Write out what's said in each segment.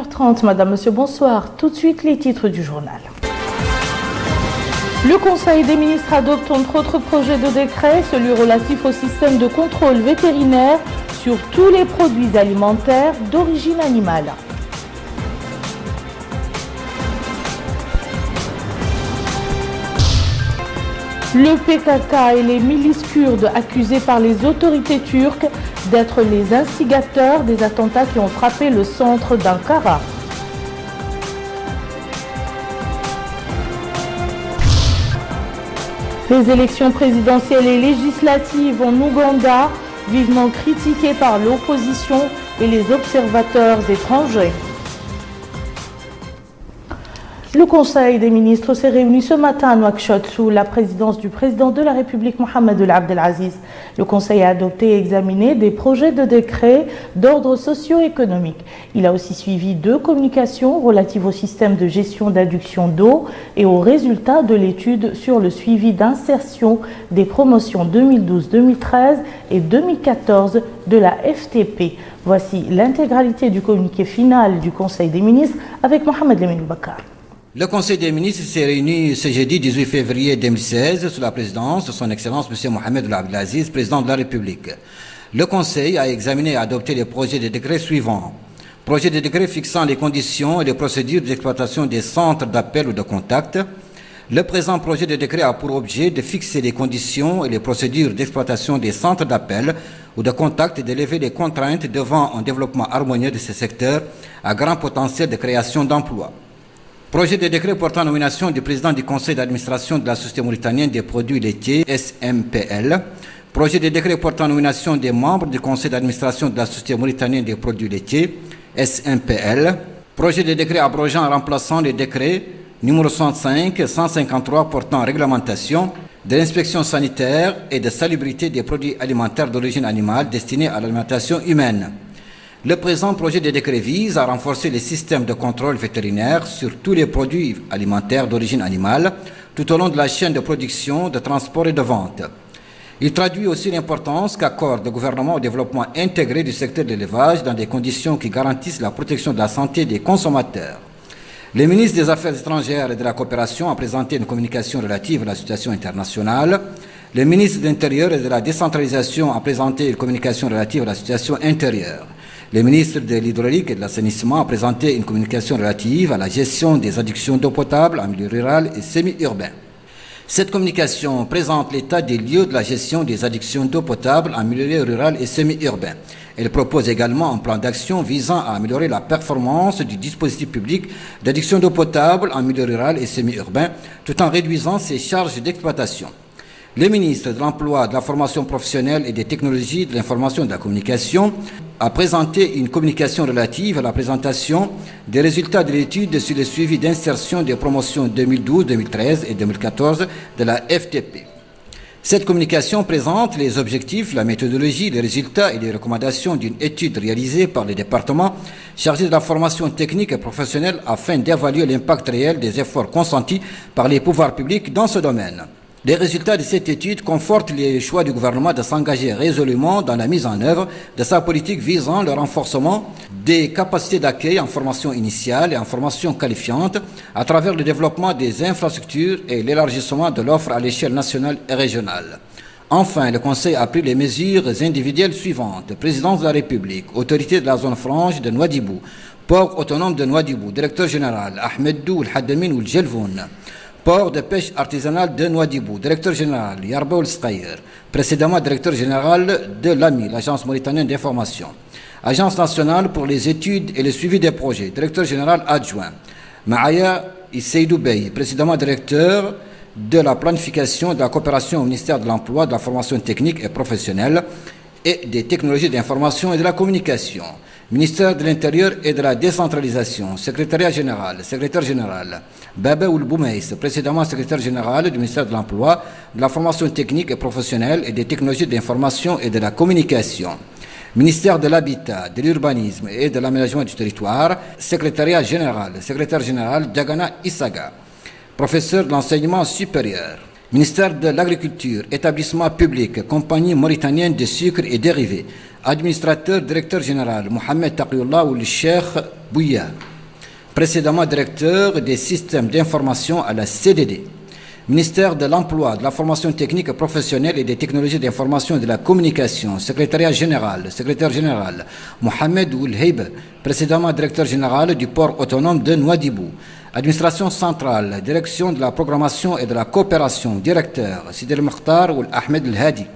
21h30. Madame, Monsieur, bonsoir. Tout de suite, les titres du journal. Le Conseil des ministres adopte entre autres projets de décret, celui relatif au système de contrôle vétérinaire sur tous les produits alimentaires d'origine animale. Le PKK et les milices kurdes accusés par les autorités turques d'être les instigateurs des attentats qui ont frappé le centre d'Ankara. Les élections présidentielles et législatives en Ouganda, vivement critiquées par l'opposition et les observateurs étrangers. Le Conseil des ministres s'est réuni ce matin à Nouakchott sous la présidence du président de la République Mohamed Ould Abdelaziz. Le Conseil a adopté et examiné des projets de décret d'ordre socio-économique. Il a aussi suivi 2 communications relatives au système de gestion d'adduction d'eau et aux résultats de l'étude sur le suivi d'insertion des promotions 2012-2013 et 2014 de la FTP. Voici l'intégralité du communiqué final du Conseil des ministres avec Mohamed Lamine Bakar. Le Conseil des ministres s'est réuni ce jeudi 18 février 2016 sous la présidence de son Excellence M. Mohamed Ould Abdelaziz, président de la République. Le Conseil a examiné et adopté les projets de décret suivants. Projet de décret fixant les conditions et les procédures d'exploitation des centres d'appel ou de contact. Le présent projet de décret a pour objet de fixer les conditions et les procédures d'exploitation des centres d'appel ou de contact et de lever les contraintes devant un développement harmonieux de ce secteur à grand potentiel de création d'emplois. Projet de décret portant nomination du président du conseil d'administration de la Société mauritanienne des produits laitiers, SMPL. Projet de décret portant nomination des membres du conseil d'administration de la Société mauritanienne des produits laitiers, SMPL. Projet de décret abrogeant remplaçant les décrets numéro 65 et 153 portant réglementation de l'inspection sanitaire et de salubrité des produits alimentaires d'origine animale destinés à l'alimentation humaine. Le présent projet de décret vise à renforcer les systèmes de contrôle vétérinaire sur tous les produits alimentaires d'origine animale tout au long de la chaîne de production, de transport et de vente. Il traduit aussi l'importance qu'accorde le gouvernement au développement intégré du secteur de l'élevage dans des conditions qui garantissent la protection de la santé des consommateurs. Le ministre des Affaires étrangères et de la Coopération a présenté une communication relative à la situation internationale. Le ministre de l'Intérieur et de la Décentralisation a présenté une communication relative à la situation intérieure. Le ministre de l'Hydraulique et de l'Assainissement a présenté une communication relative à la gestion des adductions d'eau potable en milieu rural et semi-urbain. Cette communication présente l'état des lieux de la gestion des adductions d'eau potable en milieu rural et semi-urbain. Elle propose également un plan d'action visant à améliorer la performance du dispositif public d'adduction d'eau potable en milieu rural et semi-urbain, tout en réduisant ses charges d'exploitation. Le ministre de l'Emploi, de la Formation professionnelle et des technologies de l'information et de la communication a présenté une communication relative à la présentation des résultats de l'étude sur le suivi d'insertion des promotions 2012, 2013 et 2014 de la FTP. Cette communication présente les objectifs, la méthodologie, les résultats et les recommandations d'une étude réalisée par les départements chargés de la formation technique et professionnelle afin d'évaluer l'impact réel des efforts consentis par les pouvoirs publics dans ce domaine. Les résultats de cette étude confortent les choix du gouvernement de s'engager résolument dans la mise en œuvre de sa politique visant le renforcement des capacités d'accueil en formation initiale et en formation qualifiante à travers le développement des infrastructures et l'élargissement de l'offre à l'échelle nationale et régionale. Enfin, le Conseil a pris les mesures individuelles suivantes. Présidence de la République, autorité de la zone franche de Nouadhibou, port autonome de Nouadhibou, directeur général Ahmed Dou El-Haddamin ou Jelvoun. Port de pêche artisanale de Nouadhibou, directeur général Yarba Ould Sqaïr, précédemment directeur général de l'AMI, l'Agence mauritanienne d'information. Agence nationale pour les études et le suivi des projets, directeur général adjoint. Maaya Isseydou Bey, précédemment directeur de la planification et de la coopération au ministère de l'Emploi, de la formation technique et professionnelle et des technologies d'information et de la communication. Ministère de l'Intérieur et de la Décentralisation, secrétariat général, secrétaire général, Baba Ould Boumeis, précédemment secrétaire général du ministère de l'Emploi, de la formation technique et professionnelle et des technologies d'information et de la communication. Ministère de l'Habitat, de l'Urbanisme et de l'Aménagement du Territoire, secrétariat général, secrétaire général Diagana Issaga, professeur de l'enseignement supérieur. Ministère de l'Agriculture, établissement public, compagnie mauritanienne de sucre et dérivés, administrateur, directeur général, Mohamed Taqiyullah ou le Cheikh Bouya. précédemment directeur des systèmes d'information à la CDD. Ministère de l'Emploi, de la formation technique et professionnelle et des technologies d'information et de la communication, secrétaire général, Mohamed Oulheib, précédemment directeur général du port autonome de Nouadhibou. Administration centrale, direction de la programmation et de la coopération, directeur Sidi El-Mokhtar ou Ahmed El-Hadi.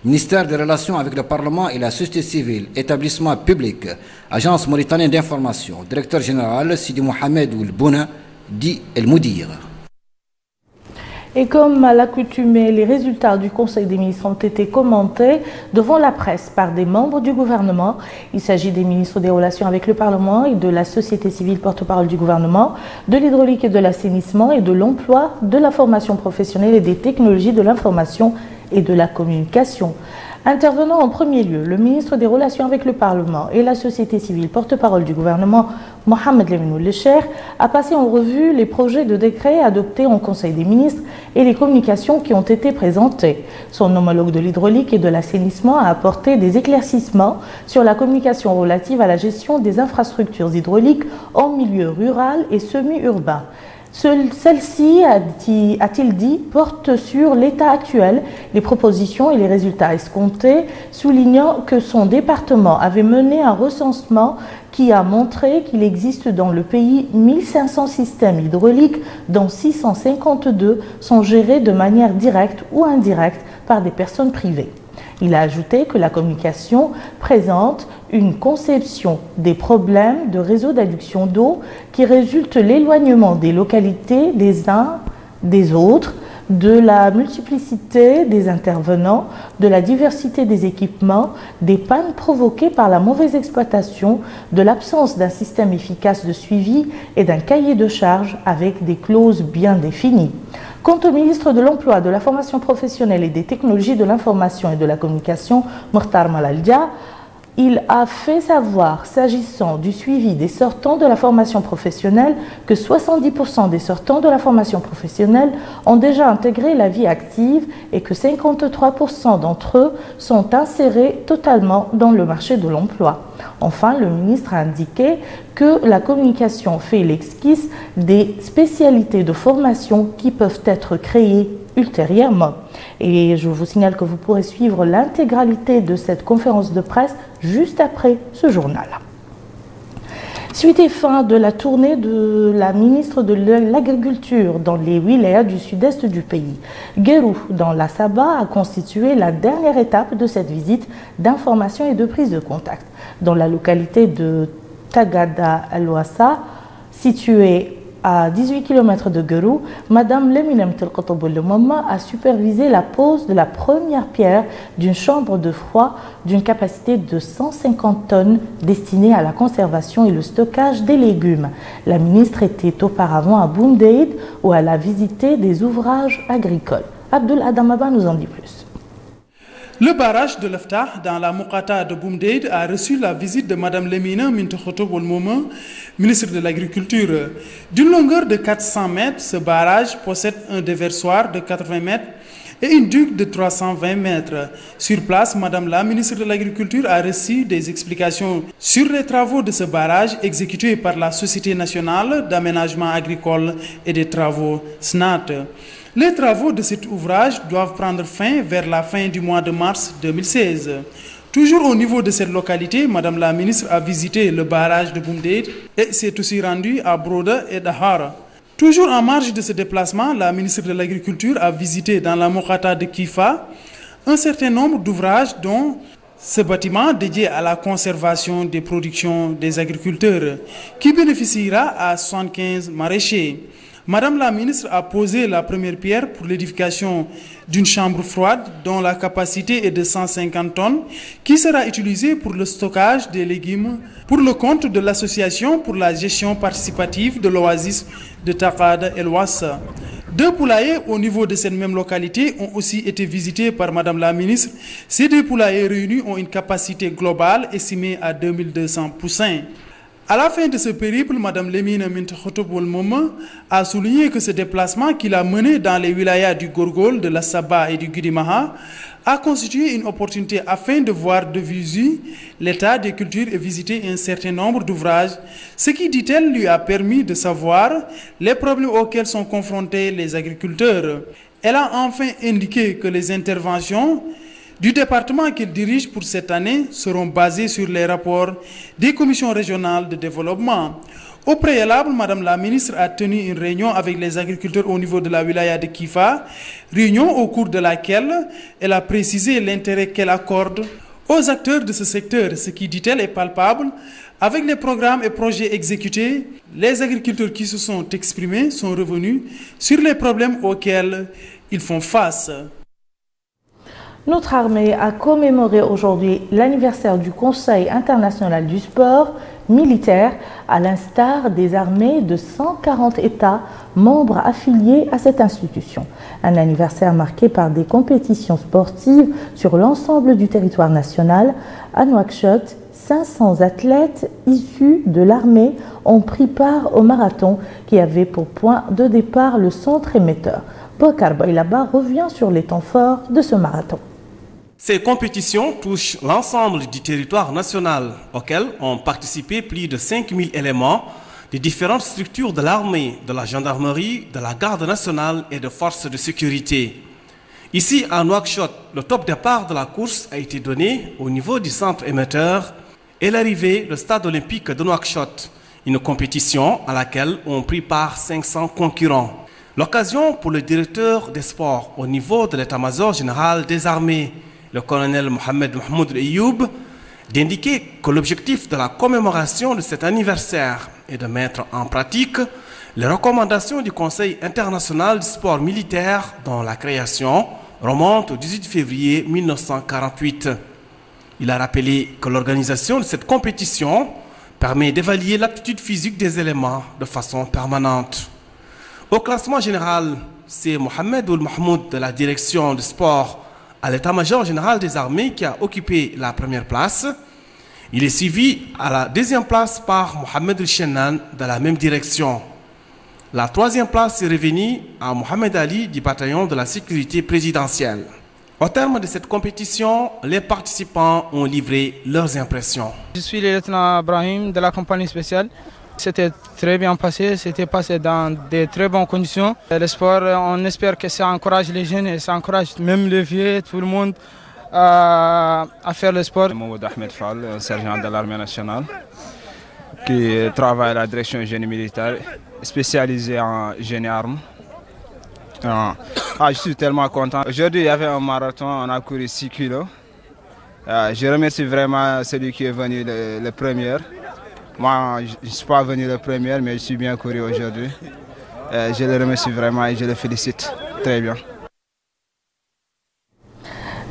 Ministère des Relations avec le Parlement et la société civile, établissement public, Agence mauritanienne d'information, directeur général Sidi Mohamed Oul-Bouna, dit El-Moudir. Et comme à l'accoutumée, les résultats du Conseil des ministres ont été commentés devant la presse par des membres du gouvernement. Il s'agit des ministres des Relations avec le Parlement et de la société civile porte-parole du gouvernement, de l'hydraulique et de l'assainissement et de l'emploi, de la formation professionnelle et des technologies de l'information et de la communication. Intervenant en premier lieu, le ministre des Relations avec le Parlement et la société civile porte-parole du gouvernement, Mohamed Lamine Ould-Cheikh, a passé en revue les projets de décret adoptés en Conseil des ministres et les communications qui ont été présentées. Son homologue de l'hydraulique et de l'assainissement a apporté des éclaircissements sur la communication relative à la gestion des infrastructures hydrauliques en milieu rural et semi-urbain. Celle-ci, a-t-il dit, porte sur l'état actuel, les propositions et les résultats escomptés, soulignant que son département avait mené un recensement qui a montré qu'il existe dans le pays 1500 systèmes hydrauliques, dont 652 sont gérés de manière directe ou indirecte par des personnes privées. Il a ajouté que la communication présente une conception des problèmes de réseau d'adduction d'eau qui résulte de l'éloignement des localités des uns des autres, de la multiplicité des intervenants, de la diversité des équipements, des pannes provoquées par la mauvaise exploitation, de l'absence d'un système efficace de suivi et d'un cahier de charges avec des clauses bien définies. Quant au ministre de l'Emploi, de la formation professionnelle et des technologies de l'information et de la communication, Mokhtar Malaldia, il a fait savoir, s'agissant du suivi des sortants de la formation professionnelle, que 70% des sortants de la formation professionnelle ont déjà intégré la vie active et que 53% d'entre eux sont insérés totalement dans le marché de l'emploi. Enfin, le ministre a indiqué que la communication fait l'esquisse des spécialités de formation qui peuvent être créées ultérieurement. Et je vous signale que vous pourrez suivre l'intégralité de cette conférence de presse juste après ce journal. Suite et fin de la tournée de la ministre de l'Agriculture dans les wilayas du sud-est du pays. Guérou, dans la Saba, a constitué la dernière étape de cette visite d'information et de prise de contact. Dans la localité de Tagada Al-Wassa, située à 18 km de Guérou, Madame Leminem Telkotoboulomama a supervisé la pose de la première pierre d'une chambre de froid d'une capacité de 150 tonnes destinée à la conservation et le stockage des légumes. La ministre était auparavant à Boumdeid où elle a visité des ouvrages agricoles. Abdul Adamaba nous en dit plus. Le barrage de l'Eftah dans la Mokata de Boumdeid a reçu la visite de Mme Lemina Mintokhotobol-Mouma, ministre de l'Agriculture. D'une longueur de 400 mètres, ce barrage possède un déversoir de 80 mètres et une digue de 320 mètres. Sur place, Mme la ministre de l'Agriculture a reçu des explications sur les travaux de ce barrage exécutés par la Société nationale d'aménagement agricole et des travaux SNAT. Les travaux de cet ouvrage doivent prendre fin vers la fin du mois de mars 2016. Toujours au niveau de cette localité, Madame la ministre a visité le barrage de Boumdeid et s'est aussi rendue à Broda et Dahar. Toujours en marge de ce déplacement, la ministre de l'Agriculture a visité dans la Mokata de Kifa un certain nombre d'ouvrages dont ce bâtiment dédié à la conservation des productions des agriculteurs qui bénéficiera à 75 maraîchers. Madame la ministre a posé la première pierre pour l'édification d'une chambre froide dont la capacité est de 150 tonnes qui sera utilisée pour le stockage des légumes pour le compte de l'association pour la gestion participative de l'oasis de Tagada El Wassa. Deux poulaillers au niveau de cette même localité ont aussi été visités par Madame la ministre. Ces deux poulaillers réunis ont une capacité globale estimée à 2200 poussins. À la fin de ce périple, Mme Lemina Mint Khotob Wolmoma a souligné que ce déplacement qu'il a mené dans les wilayas du Gorgol, de la Saba et du Gudimaha a constitué une opportunité afin de voir de visu l'état des cultures et visiter un certain nombre d'ouvrages, ce qui, dit-elle, lui a permis de savoir les problèmes auxquels sont confrontés les agriculteurs. Elle a enfin indiqué que les interventions du département qu'il dirige pour cette année seront basées sur les rapports des commissions régionales de développement. Au préalable, Madame la ministre a tenu une réunion avec les agriculteurs au niveau de la wilaya de Kifa, réunion au cours de laquelle elle a précisé l'intérêt qu'elle accorde aux acteurs de ce secteur, ce qui, dit-elle, est palpable. Avec les programmes et projets exécutés, les agriculteurs qui se sont exprimés sont revenus sur les problèmes auxquels ils font face. Notre armée a commémoré aujourd'hui l'anniversaire du Conseil international du sport militaire, à l'instar des armées de 140 États membres affiliés à cette institution. Un anniversaire marqué par des compétitions sportives sur l'ensemble du territoire national. À Nouakchott, 500 athlètes issus de l'armée ont pris part au marathon qui avait pour point de départ le centre émetteur. Bokar Bailaba revient sur les temps forts de ce marathon. Ces compétitions touchent l'ensemble du territoire national auquel ont participé plus de 5000 éléments des différentes structures de l'armée, de la gendarmerie, de la garde nationale et de forces de sécurité. Ici, à Nouakchott, le top départ de la course a été donné au niveau du centre émetteur et l'arrivée du stade olympique de Nouakchott, une compétition à laquelle ont pris part 500 concurrents. L'occasion pour le directeur des sports au niveau de l'état-major général des armées, le colonel Mohamed Mahmoud Ayoub, d'indiquer que l'objectif de la commémoration de cet anniversaire est de mettre en pratique les recommandations du Conseil international du sport militaire dont la création remonte au 18 février 1948. Il a rappelé que l'organisation de cette compétition permet d'évaluer l'aptitude physique des éléments de façon permanente. Au classement général, c'est Mohamed Ould Mahmoud de la direction du sport à l'état-major général des armées qui a occupé la première place. Il est suivi à la deuxième place par Mohamed El-Shennan de la même direction. La troisième place est revenue à Mohamed Ali du bataillon de la sécurité présidentielle. Au terme de cette compétition, les participants ont livré leurs impressions. Je suis le lieutenant Brahim de la compagnie spéciale. C'était très bien passé, c'était passé dans de très bonnes conditions. Le sport, on espère que ça encourage les jeunes et ça encourage même les vieux, tout le monde à faire le sport. Mahmoud Ahmed Fall, sergent de l'armée nationale, qui travaille à la direction génie militaire, spécialisé en génie armes. Je suis tellement content. Aujourd'hui, il y avait un marathon, on a couru 6 kilos. Je remercie vraiment celui qui est venu le premier. Moi, je ne suis pas venu le premier, mais je suis bien couru aujourd'hui. Je le remercie vraiment et je le félicite très bien.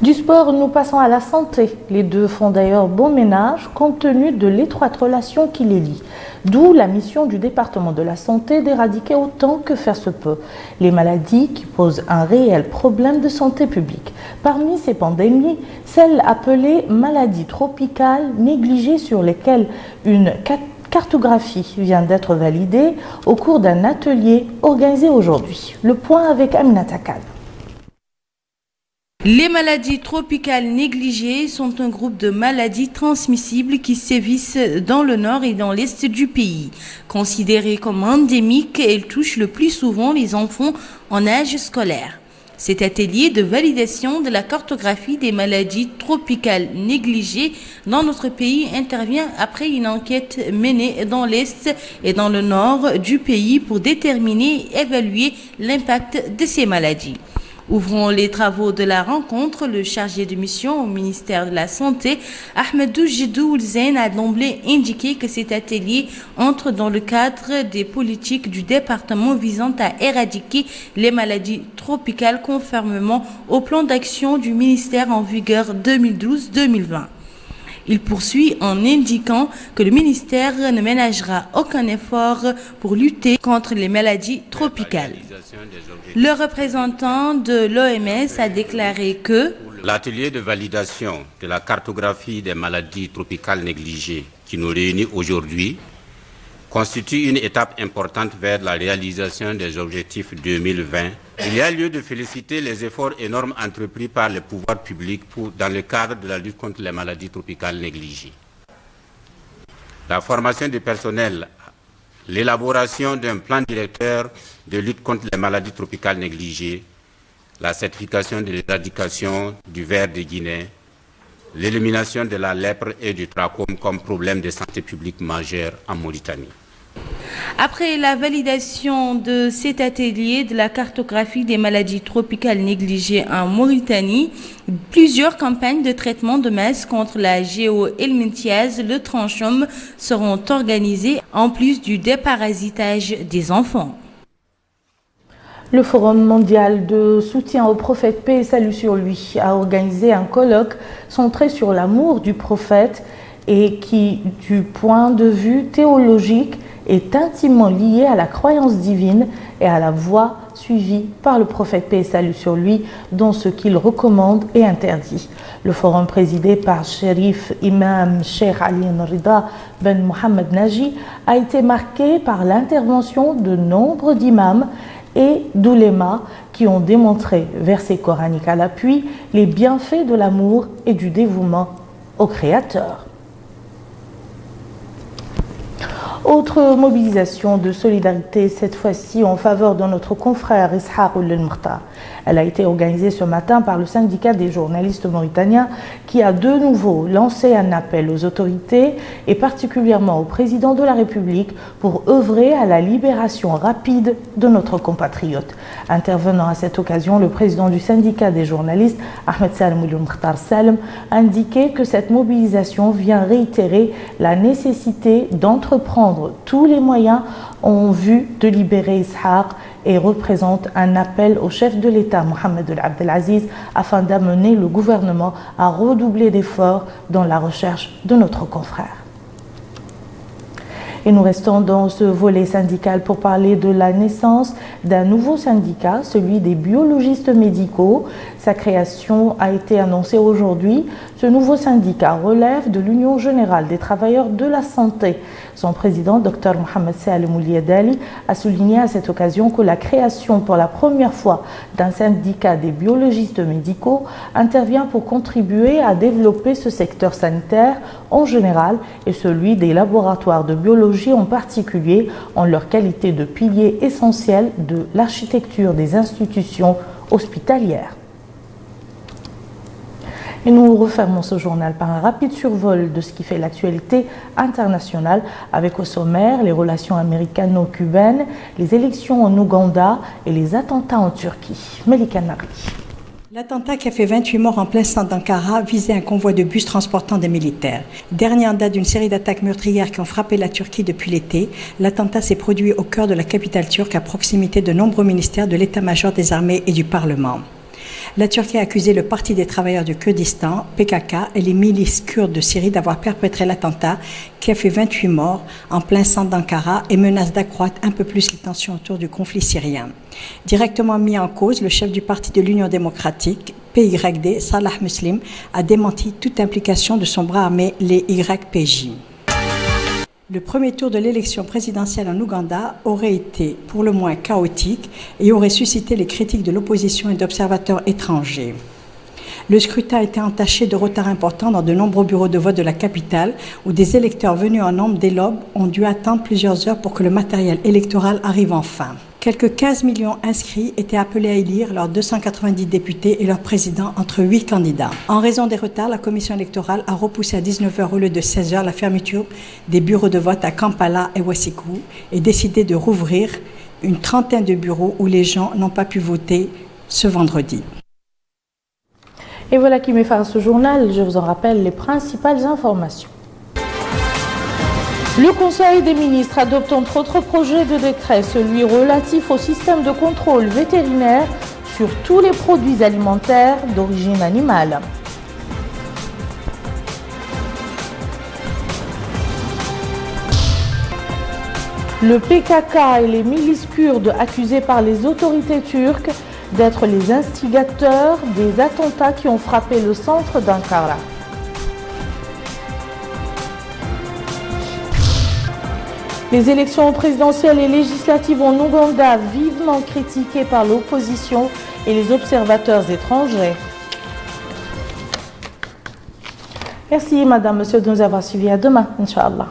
Du sport, nous passons à la santé. Les deux font d'ailleurs bon ménage compte tenu de l'étroite relation qui les lie. D'où la mission du département de la santé d'éradiquer autant que faire se peut les maladies qui posent un réel problème de santé publique. Parmi ces pandémies, celle appelée maladie tropicale négligée sur lesquelles une cartographie vient d'être validée au cours d'un atelier organisé aujourd'hui. Le point avec Aminata Kane. Les maladies tropicales négligées sont un groupe de maladies transmissibles qui sévissent dans le nord et dans l'est du pays. Considérées comme endémiques, elles touchent le plus souvent les enfants en âge scolaire. Cet atelier de validation de la cartographie des maladies tropicales négligées dans notre pays intervient après une enquête menée dans l'est et dans le nord du pays pour déterminer et évaluer l'impact de ces maladies. Ouvrons les travaux de la rencontre, le chargé de mission au ministère de la Santé, Ahmedou Jidou Oulzen, a d'emblée indiqué que cet atelier entre dans le cadre des politiques du département visant à éradiquer les maladies tropicales conformément au plan d'action du ministère en vigueur 2012-2020. Il poursuit en indiquant que le ministère ne ménagera aucun effort pour lutter contre les maladies tropicales. Le représentant de l'OMS a déclaré que l'atelier de validation de la cartographie des maladies tropicales négligées qui nous réunit aujourd'hui constitue une étape importante vers la réalisation des objectifs 2020. Il y a lieu de féliciter les efforts énormes entrepris par les pouvoirs publics dans le cadre de la lutte contre les maladies tropicales négligées. La formation du personnel, l'élaboration d'un plan directeur de lutte contre les maladies tropicales négligées, la certification de l'éradication du ver de Guinée, l'élimination de la lèpre et du trachome comme problème de santé publique majeur en Mauritanie. Après la validation de cet atelier de la cartographie des maladies tropicales négligées en Mauritanie, plusieurs campagnes de traitement de masse contre la géohelminthiase, le tranchome, seront organisées en plus du déparasitage des enfants. Le Forum mondial de soutien au prophète, paix et salut sur lui, a organisé un colloque centré sur l'amour du prophète et qui, du point de vue théologique, est intimement lié à la croyance divine et à la voie suivie par le prophète, paix et salut sur lui, dans ce qu'il recommande et interdit. Le forum présidé par Sherif Imam Sheikh Ali Rida Ben Mohamed Naji a été marqué par l'intervention de nombre d'imams et d'oulémas qui ont démontré, versets coraniques à l'appui, les bienfaits de l'amour et du dévouement au Créateur. Autre mobilisation de solidarité, cette fois-ci en faveur de notre confrère Ishaq Ould-El-Mokhtar. Elle a été organisée ce matin par le syndicat des journalistes mauritaniens qui a de nouveau lancé un appel aux autorités et particulièrement au président de la République pour œuvrer à la libération rapide de notre compatriote. Intervenant à cette occasion, le président du syndicat des journalistes, Ahmed Salem Ould-El-Mokhtar Salem, indiquait que cette mobilisation vient réitérer la nécessité d'entreprendre tous les moyens en vue de libérer Ishaq et représente un appel au chef de l'État, Mohamed Abdelaziz, afin d'amener le gouvernement à redoubler d'efforts dans la recherche de notre confrère. Et nous restons dans ce volet syndical pour parler de la naissance d'un nouveau syndicat, celui des biologistes médicaux. Sa création a été annoncée aujourd'hui. Ce nouveau syndicat relève de l'Union générale des travailleurs de la santé. Son président, Dr Mohamed Salem Ould-El-Mokhtar, a souligné à cette occasion que la création pour la première fois d'un syndicat des biologistes médicaux intervient pour contribuer à développer ce secteur sanitaire en général et celui des laboratoires de biologie en particulier en leur qualité de piliers essentiels de l'architecture des institutions hospitalières. Et nous refermons ce journal par un rapide survol de ce qui fait l'actualité internationale avec au sommaire les relations américano-cubaines, les élections en Ouganda et les attentats en Turquie. Melika Nari. L'attentat qui a fait 28 morts en plein centre d'Ankara visait un convoi de bus transportant des militaires. Dernier en date d'une série d'attaques meurtrières qui ont frappé la Turquie depuis l'été, l'attentat s'est produit au cœur de la capitale turque à proximité de nombreux ministères de l'état-major des armées et du Parlement. La Turquie a accusé le Parti des travailleurs du Kurdistan, PKK, et les milices kurdes de Syrie d'avoir perpétré l'attentat qui a fait 28 morts en plein centre d'Ankara et menace d'accroître un peu plus les tensions autour du conflit syrien. Directement mis en cause, le chef du Parti de l'Union démocratique, PYD, Salah Muslim, a démenti toute implication de son bras armé, les YPJ. Le premier tour de l'élection présidentielle en Ouganda aurait été pour le moins chaotique et aurait suscité les critiques de l'opposition et d'observateurs étrangers. Le scrutin a été entaché de retards importants dans de nombreux bureaux de vote de la capitale où des électeurs venus en nombre dès l'aube ont dû attendre plusieurs heures pour que le matériel électoral arrive enfin. Quelques 15 millions inscrits étaient appelés à élire leurs 290 députés et leur président entre 8 candidats. En raison des retards, la commission électorale a repoussé à 19h au lieu de 16h la fermeture des bureaux de vote à Kampala et Ouagadougou et décidé de rouvrir une trentaine de bureaux où les gens n'ont pas pu voter ce vendredi. Et voilà qui met fin à ce journal. Je vous en rappelle les principales informations. Le Conseil des ministres adopte entre autres projets de décret, celui relatif au système de contrôle vétérinaire sur tous les produits alimentaires d'origine animale. Le PKK et les milices kurdes accusés par les autorités turques d'être les instigateurs des attentats qui ont frappé le centre d'Ankara. Les élections présidentielles et législatives en Ouganda vivement critiquées par l'opposition et les observateurs étrangers. Merci Madame, Monsieur de nous avoir suivis. À demain, Inch'Allah.